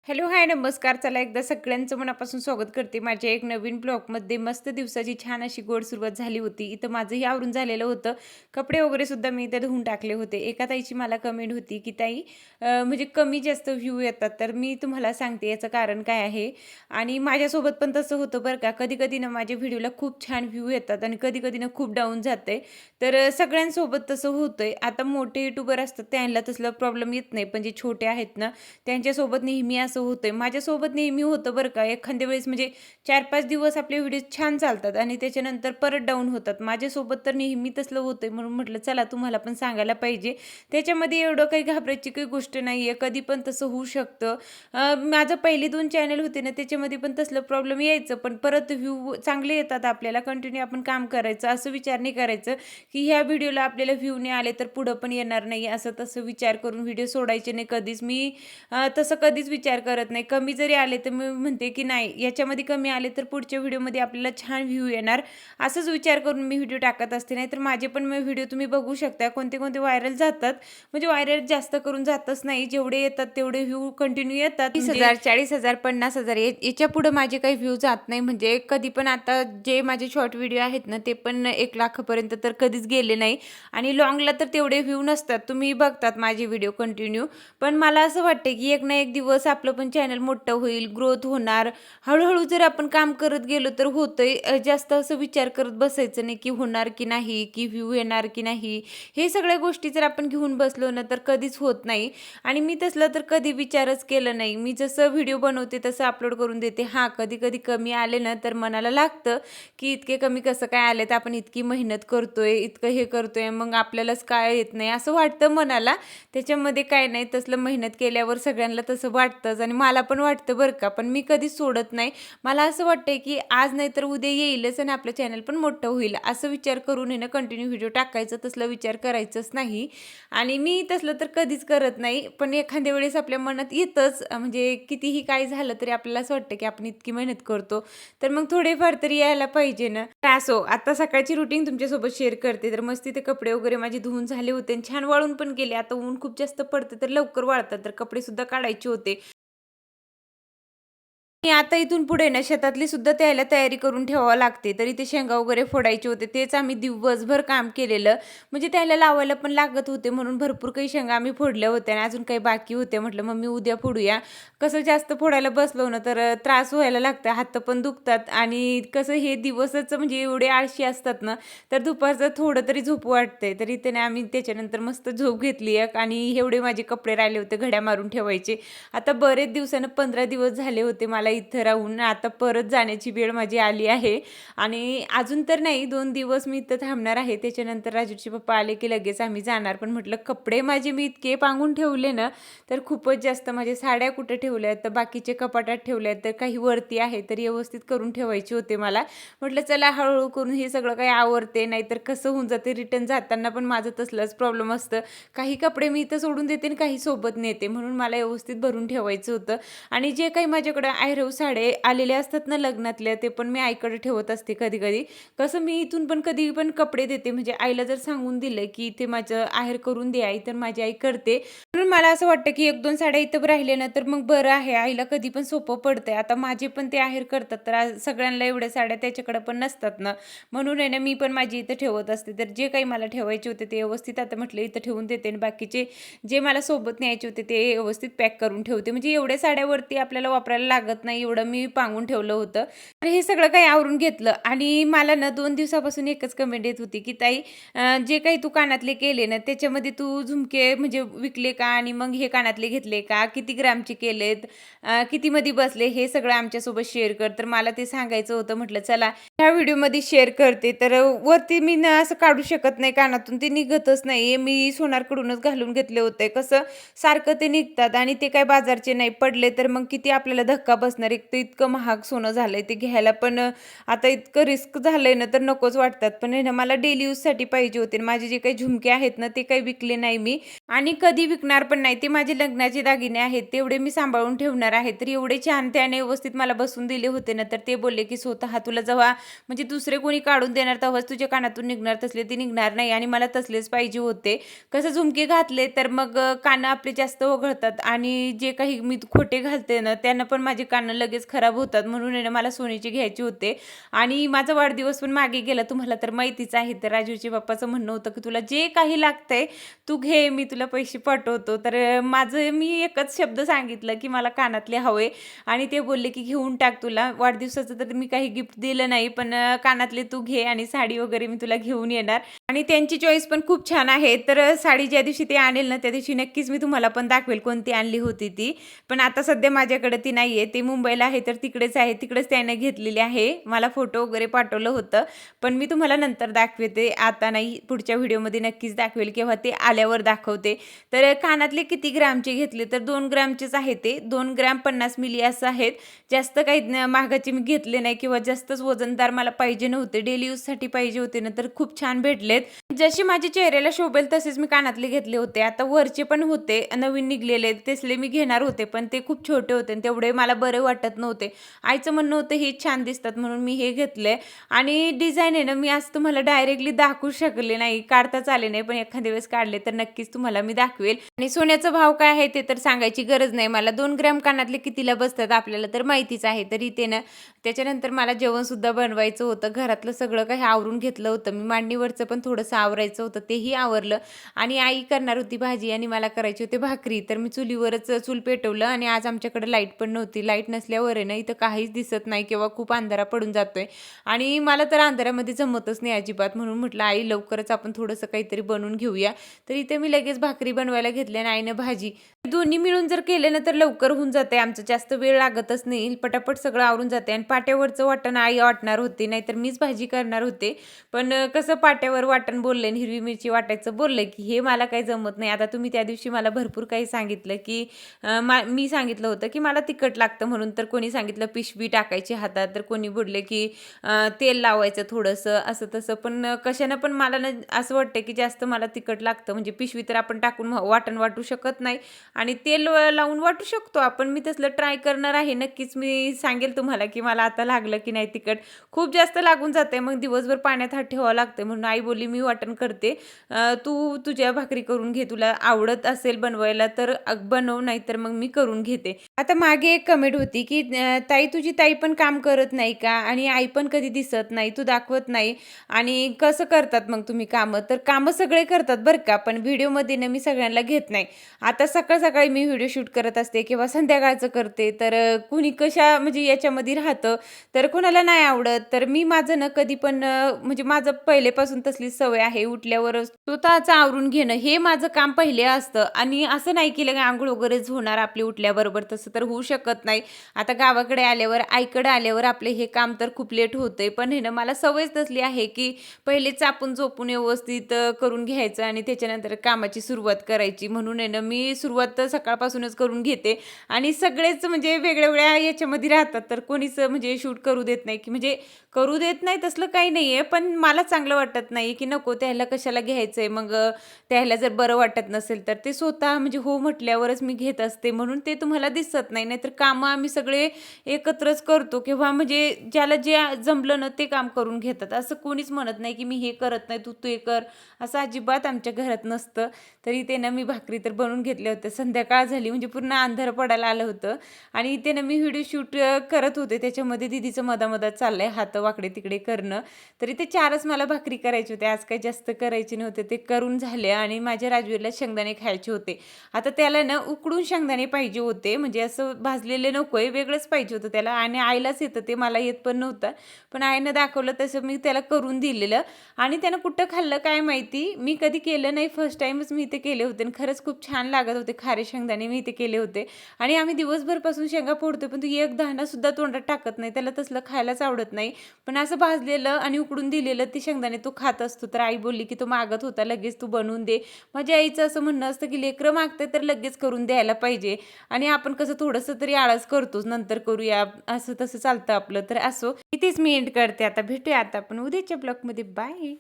Hello, हाय, नमस्कार. चला एकदा सगळ्यांचं मनापासून स्वागत करते माझ्या एक नवीन ब्लॉगमध्ये. मस्त दिवसाची छान अशी गोड सुरुवात झाली होती. इथं माझंही आवरून झालेलं होतं. कपडे वगैरे सुद्धा मी इथे धुवून टाकले होते. एका ताईची मला कमेंट होती, की ताई म्हणजे कमी जास्त व्ह्यू येतात. तर मी तुम्हाला सांगते याचं कारण काय आहे. आणि माझ्यासोबत पण तसं होतं बरं का. कधी-कधी ना माझ्या व्हिडिओला खूप छान व्ह्यू येतात आणि कधी-कधी ना खूप डाऊन जाते. तर सगळ्यांसोबत तसं होतंय. आता मोठे यूट्यूबर असतात त्यांना तसला प्रॉब्लेम येत नाही. पण जे छोटे आहेत ना त्यांच्यासोबत नेहमी असं होतंय. माझ्यासोबत नेहमी होतं बरं का. एखाद्या वेळेस म्हणजे 4-5 दिवस आपले व्हिडिओ छान चालतात आणि त्याच्यानंतर परत डाऊन होतात. माझ्यासोबत तर नेहमी तसलं होतंय म्हणून म्हटलं चला तुम्हाला पण सांगायला पाहिजे. त्याच्यामध्ये एवढं काही घाबरायची काही गोष्ट नाहीये. कधी पण तसं होऊ शकतं. माझं पहिली 2 चॅनल होते ना त्याच्यामध्ये पण तसलं प्रॉब्लेम यायचं. पण परत व्ह्यू चांगले येतात आपल्याला कंटिन्यू आपण काम करायचं. असं विचार नाही करायचं, की ह्या व्हिडिओला आपल्याला व्ह्यू नाही आले तर पुढं पण येणार नाही. असं तसं विचार करून व्हिडिओ सोडायचे नाही कधीच. मी तसं कधीच विचार करत नाही. कमी जरी आले तर मी म्हणते, की नाही याच्यामध्ये कमी आले तर पुढच्या व्हिडिओमध्ये आपल्याला छान व्ह्यू येणार. असंच विचार करून मी व्हिडिओ टाकत असते. नाहीतर माझे पण व्हिडिओ तुम्ही बघू शकता कोणते-कोणते व्हायरल जातात. म्हणजे व्हायरल जास्त करून जातच नाही. जेवढे येतात तेवढे व्ह्यू कंटिन्यू येतात. 30,000, 40,000, 50,000 याच्यापुढे माझे काही व्ह्यू जात नाही. म्हणजे कधी पण आता जे माझे शॉर्ट व्हिडिओ आहेत ना, ते पण 1,00,000 पर्यंत तर कधीच गेले नाही आणि लाँगला तर तेवढे व्ह्यू नसतात. तुम्ही बघतात माझे व्हिडिओ कंटिन्यू. पण मला असं वाटते, की एक ना एक दिवस आपलं पण चॅनल मोठं होईल, ग्रोथ होणार. हळू-हळू जर आपण काम करत गेलो तर होतंय. जास्त असं विचार करत बसायचं नाही, की होणार की नाही, की व्ह्यू येणार की नाही. हे सगळ्या गोष्टी जर आपण घेऊन बसलो ना, तर कधीच होत नाही. आणि मी तसलं तर कधी विचारच केलं नाही. मी जसं व्हिडिओ बनवते तसं अपलोड करून देते. हां, कधी-कधी कमी आले ना, तर मनाला लागतं, की इतके कमी कसं काय आलेत? आपण इतकी मेहनत करतोय, इतकं हे करतोय, मग आपल्यालाच काय येत नाही, असं वाटतं मनाला. त्याच्यामध्ये काय नाही, तसलं मेहनत केल्यावर सगळ्यांना तसं वाटतंच आणि मला पण वाटतं बरं का. पण मी कधीच सोडत नाही. मला असं वाटतंय, की आज नाही तर उद्या येईलच आणि आपलं चॅनल पण मोठं होईल. असं विचार करून आहे ना कंटिन्यू व्हिडिओ टाकायचं, तसला विचार करायचाच नाही. आणि मी तसलं तर कधीच करत नाही. पण एखाद्या वेळेस आपल्या मनात येतंच म्हणजे कितीही काय झालं तरी आपल्याला असं वाटतं, की आपण इतकी मेहनत करतो, तर मग थोडेफार तरी यायला पाहिजे ना. तर असो, आता सकाळची रुटीन तुमच्यासोबत शेअर करते. तर मस्त ते कपडे वगैरे माझे धुवून झाले होते आणि छान वाळून पण गेले. आता ऊन खूप जास्त पडतं तर लवकर वाळतात. तर कपडेसुद्धा काढायचे होते. आणि आता इथून पुढे ना शेतातली सुद्धा त्याला तयारी करून ठेवावं लागते. तरी ते शेंगा वगैरे फोडायचे होते. तेच आम्ही दिवसभर काम केलेलं. म्हणजे त्याला लावायला पण लागत होते म्हणून भरपूर काही शेंगा आम्ही फोडल्या होत्या आणि अजून काही बाकी होत्या. म्हटलं मम्मी उद्या फोडूया. कसं जास्त फोडायला बसलो ना तर त्रास व्हायला लागतं. हात पण दुखतात आणि कसं हे दिवसच म्हणजे एवढे आळशी असतात ना, तर दुपारचं थोडं तरी झोपू वाटतंय. तर इथे ना आम्ही त्याच्यानंतर मस्त झोप घेतली एक आणि एवढे माझे कपडे राहिले होते घड्या मारून ठेवायचे. आता बरेच दिवसानं 15 दिवस झाले होते मला इथं राहून. आता परत जाण्याची वेळ माझी आली आहे आणि अजून तर नाही 2 दिवस मी इथं थांबणार आहे. त्याच्यानंतर राजूचे पप्पा आले की लगेच आम्ही जाणार. पण म्हटलं कपडे माझे मी इतके पांगून ठेवले ना, तर खूपच जास्त माझ्या साड्या कुठे ठेवल्यात, तर बाकीचे कपाटात ठेवल्यात, तर काही वरती आहे, तर व्यवस्थित करून ठेवायचे होते मला. म्हटलं चला हळू करून हे सगळं काही आवरते, नाहीतर कसं होऊन जाते रिटर्न जाताना पण माझं तसलंच प्रॉब्लेम असतं. काही कपडे मी इथं सोडून देते आणि काही सोबत नेते. म्हणून मला व्यवस्थित भरून ठेवायचं होतं. आणि जे काही माझ्याकडे आहेरव साड्या आलेल्या असतात ना लग्नातल्या, ते पण मी आईकडे ठेवत असते कधी-कधी. कसं मी इथून पण कधी पण कपडे देते. म्हणजे आईला जर सांगून दिलं, की इथे माझं आहेर करून दे आई, तर माझी आई करते. म्हणून मला असं वाटतं, की 1-2 साड्या इथं राहिले ना, तर मग बरं आहे. आईला कधी पण सोपं पडतंय. आता माझे पण ते आहेर करतात, तर आज सगळ्यांना एवढ्या साड्या त्याच्याकडे पण नसतात ना. म्हणून आहे ना, मी पण माझी इथं ठेवत असते. तर जे काही मला ठेवायचे होते, ते व्यवस्थित आता म्हटलं इथं ठेवून देते आणि बाकीचे जे मला सोबत न्यायचे होते ते व्यवस्थित पॅक करून ठेवते. म्हणजे एवढ्या साड्यावरती आपल्याला वापरायला लागत नाही एवढं मी पांगून ठेवलं होतं. तर हे सगळं काही आवरून घेतलं आणि मला ना 2 दिवसापासून एकच कमेंट येत होती, की "ताई जे काही तू कानातले केले ना त्याच्यामध्ये तू झुमके म्हणजे विकले का? आणि मग हे कानातले घेतले का? किती ग्रामचे केलेत? कितीमध्ये बसले? हे सगळं आमच्यासोबत शेअर कर." तर मला ते सांगायचं होतं. म्हटलं चला ह्या व्हिडिओमध्ये शेअर करते. तर वरती मी ना असं काढू शकत नाही कानातून. ते निघतच नाही. मी सोनारकडूनच घालून घेतले होते. कसं सारखं ते निघतात आणि ते काही बाजारचे नाही. पडले तर मग किती आपल्याला धक्का बसतो. बसणार. एक तर इतकं महाग सोनं झालंय ते घ्यायला पण आता इतकं रिस्क झालंय ना तर नकोच वाटतात. पण आहे ना मला डेली यूजसाठी पाहिजे होते. माझे जे काही झुमके आहेत ना ते काही विकले नाही मी आणि कधी विकणार पण नाही. ते माझे लग्नाचे दागिने आहेत. तेवढे मी सांभाळून ठेवणार आहे. तर एवढे छान त्याने व्यवस्थित मला बसवून दिले होते ना, तर ते बोलले, की "स्वतः तुला जेव्हा म्हणजे दुसरे कोणी काढून देणार तेव्हाच तुझ्या कानातून निघणार, तसले ते निघणार नाही." आणि मला तसलेच पाहिजे होते. कसं झुमके घातले तर मग कानं आपले जास्त ओघळतात आणि जे काही मी खोटे घालते ना, त्यांना पण माझे कानं लगेच खराब होतात. म्हणून आहे ना मला सोन्याचे घ्यायचे होते आणि माझा वाढदिवस पण मागे गेला. तुम्हाला तर माहितीच आहे. तर राजूच्या पप्पाचं म्हणणं होतं, की "तुला जे काही लागतंय तू घे, मी तुला पैसे पाठवतो." तर माझं मी एकच शब्द सांगितलं, की "मला कानातले हवे." आणि ते बोलले, की "घेऊन टाक तुला." वाढदिवसाचं तर मी काही गिफ्ट दिलं नाही, पण कानातले तू घे आणि साडी वगैरे मी तुला घेऊन येणार. आणि त्यांची चॉईस पण खूप छान आहे. तर साडी ज्या दिवशी ते आणेल ना, त्या दिवशी नक्कीच मी तुम्हाला पण दाखवेल कोणती आणली होती ती. पण आता सध्या माझ्याकडे ती नाहीये. ते मुंबईला आहे, तर तिकडेच आहे. तिकडेच त्याने घेतलेली आहे. मला फोटो वगैरे पाठवलं होतं. पण मी तुम्हाला नंतर दाखवते. आता नाही, पुढच्या व्हिडिओमध्ये नक्कीच दाखवेल किंवा ते आल्यावर दाखवते. तर कानातले किती ग्रामचे घेतले तर 2 ग्रामचेच आहे ते. 2 ग्रॅम 50 मिली असं आहेत. जास्त काही महागाचे मी घेतले नाही किंवा जास्तच वजनदार मला पाहिजे नव्हते. डेली यूजसाठी पाहिजे होते ना, तर खूप छान भेटलेत. जसे माझ्या चेहऱ्याला शोभेल तसेच मी कानातले घेतले होते. आता वरचे पण होते नवीन निघलेले तसले मी घेणार होते, पण ते खूप छोटे होते आणि तेवढे मला बरे वाटत नव्हते. आईचं म्हणणं होतं हे छान दिसतात म्हणून मी हे घेतले आणि डिझाइन आहे ना, मी आज तुम्हाला डायरेक्टली दाखवू शकले नाही, काढताच आले नाही. पण एखाद्या वेळेस काढले तर नक्कीच तुम्हाला मी दाखवेल. आणि सोन्याचा भाव काय आहे ते तर सांगायची गरज नाही मला. 2 ग्रॅम कानातले कितीला बसतात आपल्याला तर माहितीच आहे. तर इथे ना त्याच्यानंतर मला जेवणसुद्धा बनवायचं होतं. घरातलं सगळं काही आवरून घेतलं होतं मी. मांडणीवरचं पण थोडंसं आवरायचं होतं, तेही आवरलं आणि आई करणार होती भाजी आणि मला करायची होती भाकरी. तर मी चुलीवरच चूल पेटवलं आणि आज आमच्याकडे लाईट पण नव्हती. लाईट नसल्यावर आहे ना, इथं काहीच दिसत नाही किंवा खूप अंधारा पडून जातोय आणि मला तर अंधारामध्ये जमतच नाही अजिबात. म्हणून म्हटलं, "आई लवकरच आपण थोडंसं काहीतरी बनवून घेऊया." तर इथे मी लगेच भाकरी बनवायला घेतली आणि आईनं भाजी. दोन्ही मिळून जर केले ना, तर लवकर होऊन जाते आमचं. जास्त वेळ लागतच नाही. पटापट सगळं आवरून जाते आणि पाट्यावरचं वाटण आई वाटणार होती, नाहीतर मीच भाजी करणार होते. पण कसं पाट्यावर वाटण बोलले आणि हिरवी मिरची वाटायचं बोलले, की हे मला काही जमत नाही. आता तुम्ही त्या दिवशी मला भरपूर काही सांगितलं, की मी सांगितलं होतं, की मला तिखट लागतं म्हणून. तर कोणी सांगितलं पिशवी टाकायची हातात, तर कोणी बोलले, की तेल लावायचं थोडंसं असं तसं. पण कशानं पण मला ना असं वाटतं, की जास्त मला तिखट लागतं. म्हणजे पिशवी तर आपण टाकून वाटण वाटू शकत नाही आणि तेल लावून वाटू शकतो आपण. मी तसलं ट्राय करणार आहे. नक्कीच मी सांगेल तुम्हाला, की मला आता लागलं की नाही तिखट. खूप जास्त लागून जाते. मग दिवसभर पाण्यात हात ठेवावं लागतं. म्हणून आई बोलली, "मी वाटण करते. तू तुझ्या भाकरी करून घे. तुला आवडत असेल बनवायला तर बनव, नाहीतर मग मी करून घेते." आता मागे एक कमेंट होती, की "ताई तुझी ताई पण काम करत नाही का? आणि आई पण कधी दिसत नाही, तू दाखवत नाही आणि कसं करतात मग तुम्ही कामं?" तर कामं सगळे करतात बरं का, पण व्हिडिओमध्ये ना मी सगळ्यांना घेत नाही. आता सकाळ-सकाळी मी व्हिडिओ शूट करत असते किंवा संध्याकाळचं करते. तर कुणी कशा म्हणजे याच्यामध्ये राहतं, तर कोणाला नाही आवडत. तर मी माझं ना कधी पण म्हणजे माझं पहिलेपासून तसलीच सवय आहे. उठल्यावरच स्वतःचं आवरून घेणं हे माझं काम पहिले असतं आणि असं नाही केलं की अंघोळ वगैरेच होणार आपली उठल्याबरोबर, तसं तर होऊ शकत नाही. आता गावाकडे आल्यावर, आईकडे आल्यावर आपले हे काम तर खूप लेट होतंय. पण आहे ना मला सवयच तसली आहे की पहिलेच आपण झोपून व्यवस्थित करून घ्यायचं आणि त्याच्यानंतर कामाची सुरुवात करायची. म्हणून आहे ना मी सुरुवात तर सकाळपासूनच करून घेते आणि सगळेच म्हणजे वेगळ्या-वेगळ्या याच्यामध्ये राहतात. तर कोणीच म्हणजे शूट करू देत नाही, की म्हणजे करू देत नाही तसलं काही नाहीये. पण मला चांगलं वाटत नाही, की नको त्याला कशाला घ्यायचंय. मग त्याला जर बरं वाटत नसेल तर ते स्वतः म्हणजे हो म्हटल्यावरच मी घेत असते. म्हणून ते तुम्हाला दिसत नाही. नाहीतर कामं आम्ही सगळे एकत्रच करतो किंवा म्हणजे ज्याला जे जमलं ना ते काम करून घेतात. असं कोणीच म्हणत नाही, की मी हे करत नाही, तू ते कर. असं अजिबात आमच्या घरात नसतं. तरी ते ना मी भाकरी तर बनवून घेतल्या होत्या. संध्याकाळ झाली म्हणजे पूर्ण अंधार पडायला आलं होतं आणि इथे ना मी व्हिडिओ शूट करत होते. त्याच्यामध्ये दीदीचं मधा-मधात चाललंय हात वाकडे-तिकडे करणं. तरी ते 4च मला भाकरी करायचे होते. आज काही जास्त करायचे नव्हते. ते करून झाले आणि माझ्या राजवीरला शेंगदाणे खायचे होते. आता त्याला ना उकडून शेंगदाणे पाहिजे होते. म्हणजे असं भाजलेले नकोय, वेगळंच पाहिजे होतं त्याला आणि आईलाच येतं ते, मला येत पण नव्हतं. पण आईनं दाखवलं तसं मी त्याला करून दिलेलं आणि त्यानं कुठं खाल्लं काय माहिती. मी कधी केलं नाही. फर्स्ट टाईमच मी इथे केले होते आणि खरंच खूप छान लागत होते. खारे शेंगदाणे मी इथे केले होते आणि आम्ही दिवसभरपासून शेंगा फोडतो, पण तू एक दाणासुद्धा तोंडात टाकत नाही. त्याला तसलं खायलाच आवडत नाही. पण असं भाजलेलं आणि उकडून दिलेलं ते शेंगदाणे तो खात असतो. असतो, तर आई बोलली की तो मागत होता लगेच तू बनवून दे. माझ्या आईचं असं म्हणणं असतं की लेकरं मागते तर लगेच करून द्यायला पाहिजे आणि आपण कसं थोडंसं तरी आळस करतोच, नंतर करूया असं तसं चालतं आपलं. तर असो, इथेच मी एंड करते. आता भेटूया आता आपण उद्याच्या ब्लॉगमध्ये. बाय.